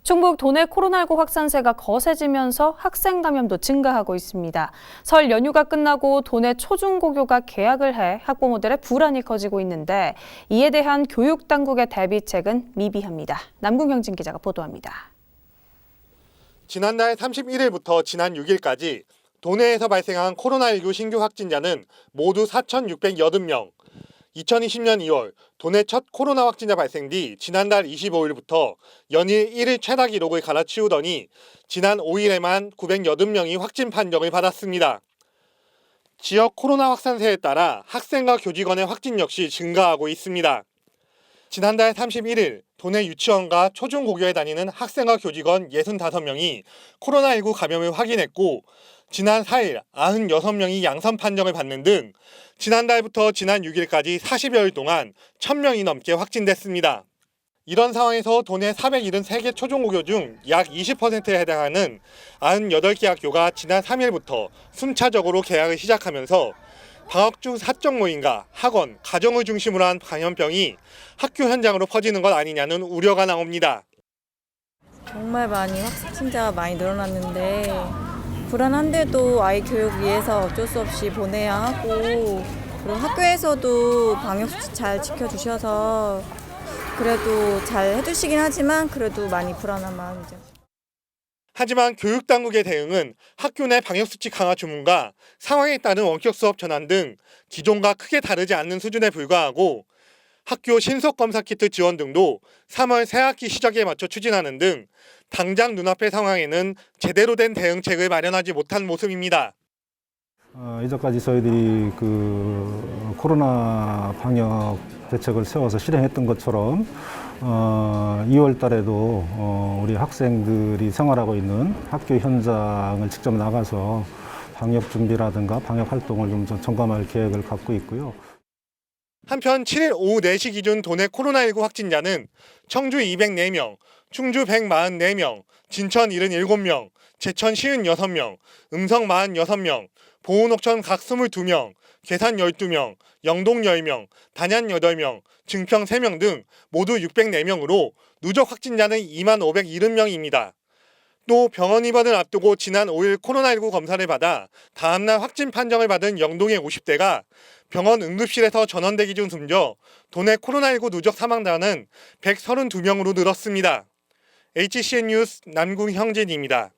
충북 도내 코로나19 확산세가 거세지면서 학생 감염도 증가하고 있습니다. 설 연휴가 끝나고 도내 초중고교가 개학을 해 학부모들의 불안이 커지고 있는데 이에 대한 교육당국의 대비책은 미비합니다. 남궁형진 기자가 보도합니다. 지난달 31일부터 지난 6일까지 도내에서 발생한 코로나19 신규 확진자는 모두 4,680명. 2020년 2월 도내 첫 코로나 확진자 발생 뒤 지난달 25일부터 연일 1일 최다 기록을 갈아치우더니 지난 5일에만 980명이 확진 판정을 받았습니다. 지역 코로나 확산세에 따라 학생과 교직원의 확진 역시 증가하고 있습니다. 지난달 31일 도내 유치원과 초중고교에 다니는 학생과 교직원 65명이 코로나19 감염을 확인했고 지난 4일 96명이 양성 판정을 받는 등 지난달부터 지난 6일까지 40여일 동안 1,000명이 넘게 확진됐습니다. 이런 상황에서 도내 473개 초중고교 중 약 20%에 해당하는 98개 학교가 지난 3일부터 순차적으로 개학을 시작하면서 방학 중 사적 모임과 학원, 가정을 중심으로 한 감염병이 학교 현장으로 퍼지는 것 아니냐는 우려가 나옵니다. 정말 많이 확진자가 많이 늘어났는데 불안한데도 아이 교육 위해서 어쩔 수 없이 보내야 하고 그리고 학교에서도 방역수칙 잘 지켜주셔서 그래도 잘 해주시긴 하지만 그래도 많이 불안한 마음이죠. 하지만 교육당국의 대응은 학교 내 방역수칙 강화 주문과 상황에 따른 원격 수업 전환 등 기존과 크게 다르지 않는 수준에 불과하고 학교 신속검사 키트 지원 등도 3월 새학기 시작에 맞춰 추진하는 등 당장 눈앞의 상황에는 제대로 된 대응책을 마련하지 못한 모습입니다. 이전까지 저희들이 코로나 방역 대책을 세워서 실행했던 것처럼 2월 달에도 우리 학생들이 생활하고 있는 학교 현장을 직접 나가서 방역 준비라든가 방역 활동을 좀 점검할 계획을 갖고 있고요. 한편 7일 오후 4시 기준 도내 코로나19 확진자는 청주 204명, 충주 144명, 진천 77명, 제천 56명, 음성 46명, 보은옥천 각 22명, 괴산 12명, 영동 10명, 단양 8명, 증평 3명 등 모두 604명으로 누적 확진자는 2570명입니다. 또 병원 입원을 앞두고 지난 5일 코로나19 검사를 받아 다음날 확진 판정을 받은 영동의 50대가 병원 응급실에서 전원대기 중 숨져 도내 코로나19 누적 사망자는 132명으로 늘었습니다. HCN 뉴스 남궁형진입니다.